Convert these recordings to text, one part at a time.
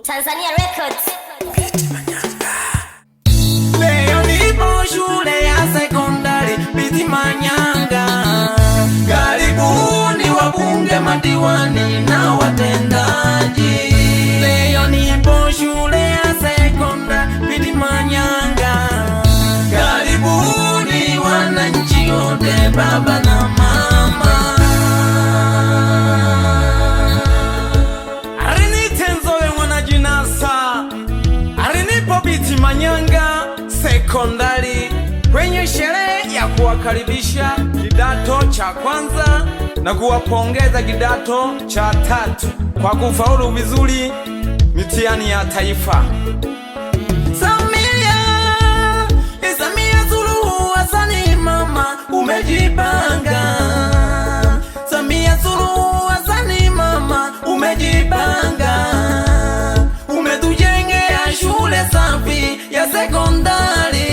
Tanzania Records. Leo nipo shule ya sekondari Biti Manyanga. Karibuni wabunge, madiwani na watendaji. Leo nipo shule ya sekondari Biti Manyanga. Karibuni wananchi wote, baba na mama. Biti Manyanga sekondari kwenye sherehe ya kuwakaribisha kidato cha kwanza na kuwapongeza kidato cha tatu kwa kufaulu vizuri mitihani ya taifa. Samia Suluhu Hassan, mama umejipanga. Samia Suluhu Hassan, mama umejipanga. Shule safi ya sekondari,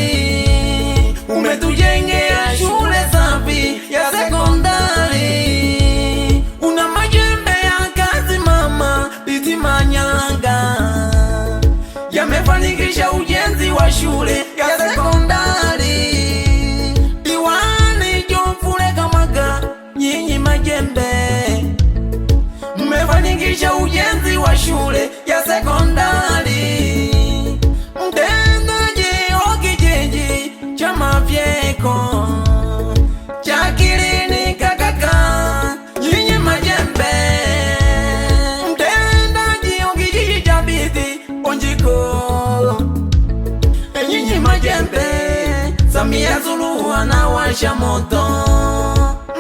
umetujengea shule safi ya sekondari. Una majembe ya kazi mama Biti Manyanga, yamefanikisha ujenzi wa shule ya sekondari. Diwani Jomfule Kamaga, nyinyi majembe, mmefanikisha ujenzi wa shule ya sekondari. Mafyeko Chakilini kakaka, nyinyi majembe, mtendaji wa kijiji cha Biti Onjiko, nyinyi majembe. Samia Suluhu anawasha moto,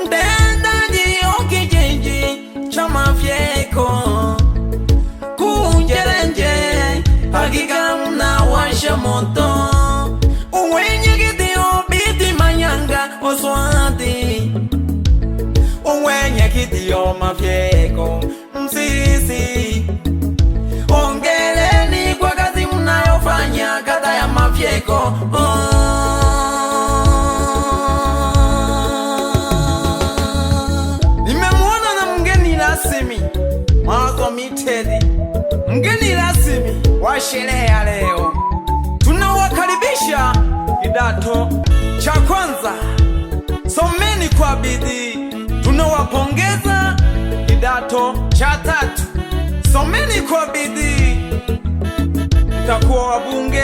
mtendaji wa kijiji cha Mafyeko Kunjerenje, hakika mnawasha moto. Oswati uwenye kidio Mafyeko Msisi, ongeleni kwa kazi mnayofanya kata ya Mafyeko. Nimemuona na mgeni rasmi Mawazo Mitedi, mgeni rasmi wa sherehe ya leo. Tunawakaribisha kidato cha kwanza, someni kwa bidii. Tunawapongeza kidato cha tatu, someni kwa bidii. Mtakuwa wabunge,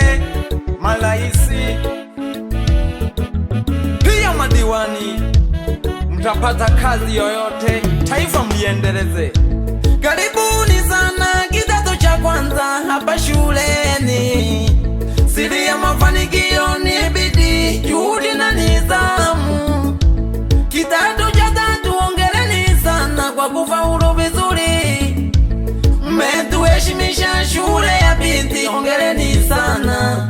maraisi, pia madiwani. Mtapata kazi yoyote, taifa mliendeleze. Karibuni sana kidato cha kwanza hapa shuleni. Siri ya mafanikio ni bidii, juhudi na nidhamu. Kidato cha tatu, ongeleni sana kwa kufaulu vizuri. Mmetuheshimisha shule ya Biti, ongeleni sana.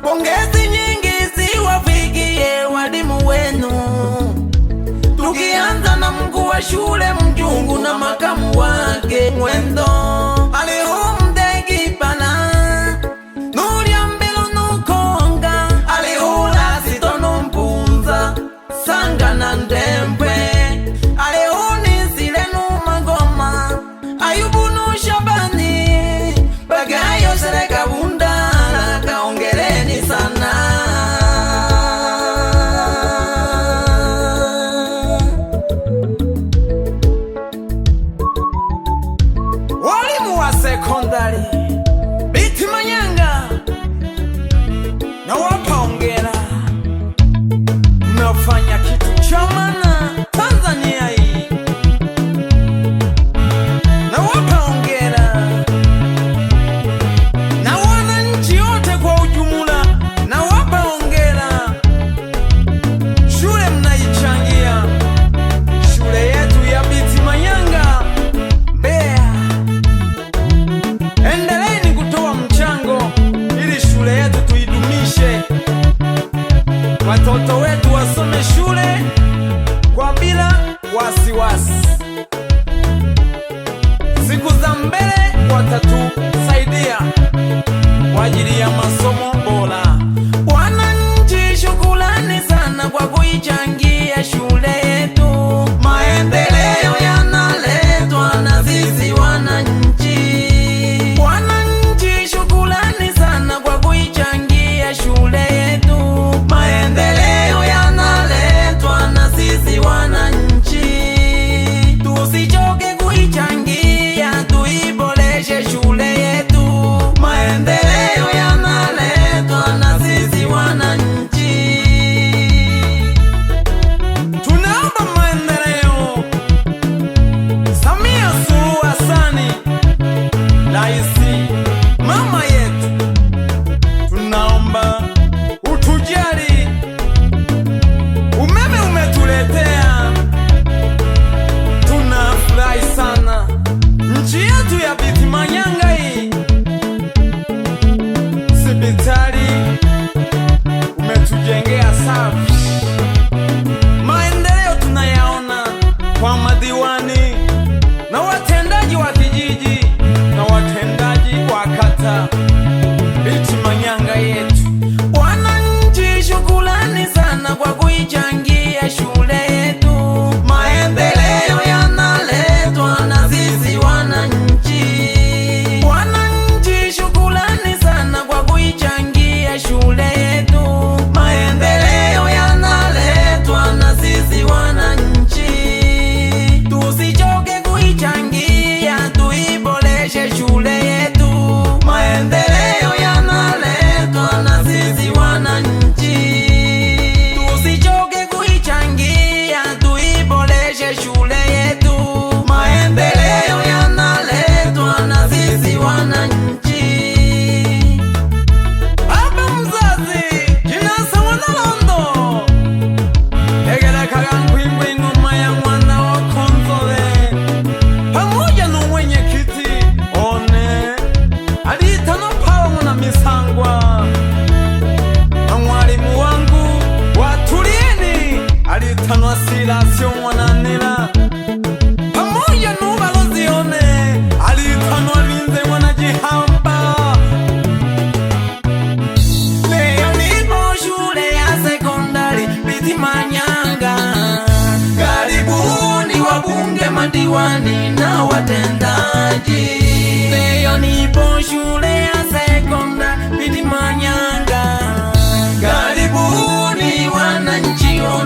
Pongezi nyingi ziwafikie walimu wenu, tukianza na mkuu wa shule Mjungu na makamu wake Mwendo sekondari Biti Manyanga, na wapongera. Mnafanya kitu cha maana Tanzania hii, na wapongera. Na wananchi wote kwa ujumla, na wapongera. Shule mnaichangia, shule yetu ya Biti Manyanga Mbeya. Endeleeni kutoa mchango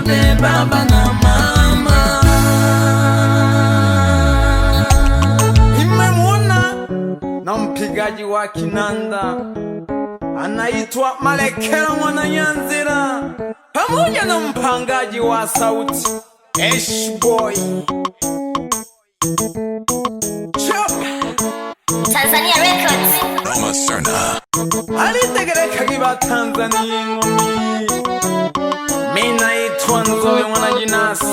wote, baba na mama. Nimemwona na mpigaji wa kinanda anaitwa Malekela Mwananyanzira, pamoja na mpangaji wa sauti H-Boy Tanzania Records. Roma Serna alitegereka kiba Tanzania ingumi. Mimi naitwa Nzobe Mwanajinasi.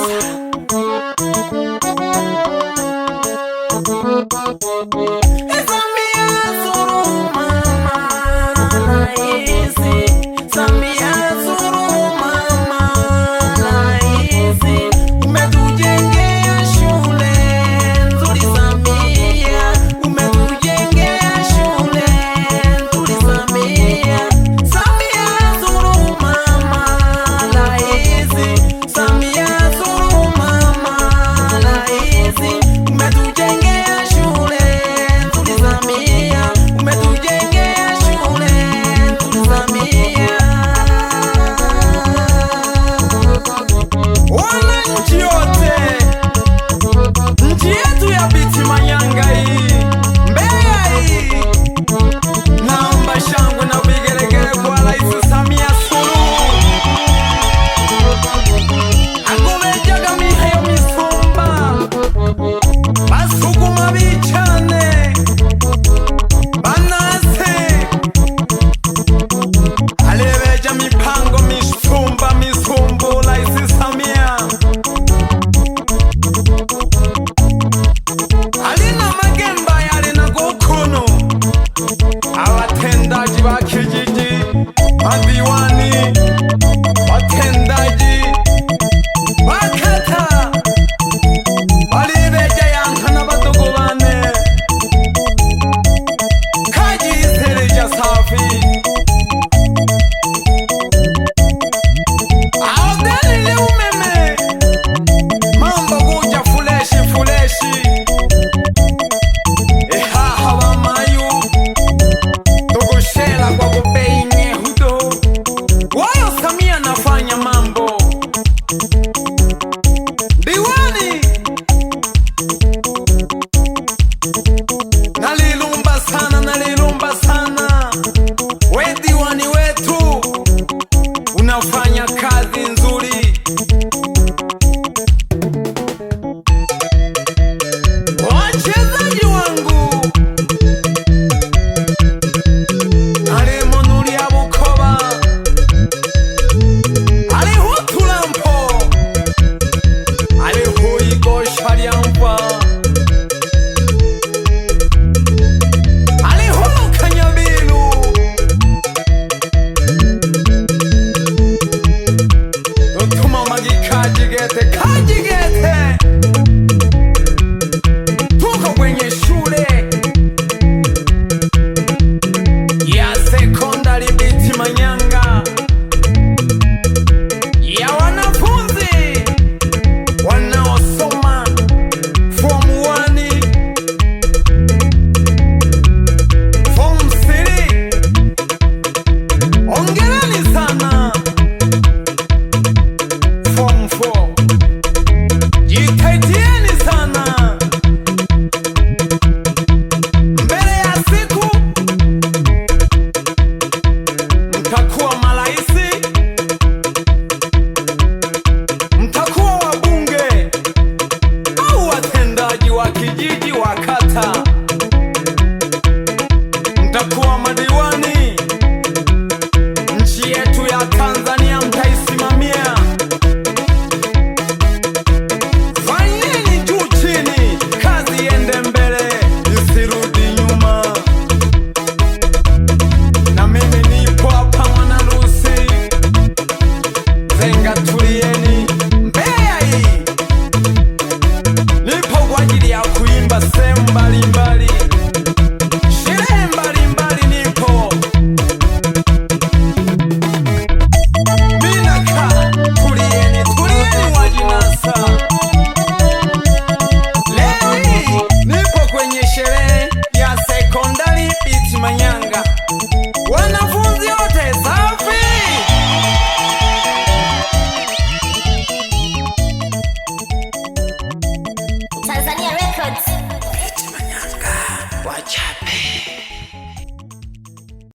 Nalilumba sana, we diwani wetu, unafanya kazi nzuri. Wachezaji wangu alimunulia Bukoba, alihutulampo, alihuigosha lyampa, Kajigete tuko kwenye shule ya sekondari Biti Manyanga ya wanafunzi wanaosoma form 1, form 3. Ongereni sana form 4. Jitahidini sana, mbele ya siku mtakuwa maraisi, mtakuwa wabunge au watendaji wa kijiji wa kata, mtakuwa madiwani. Nchi yetu ya Tanzania mtaisimamia. Tulieni Mbeya hii, nipo kwa ajili ya kuimba sehemu mbalimbali.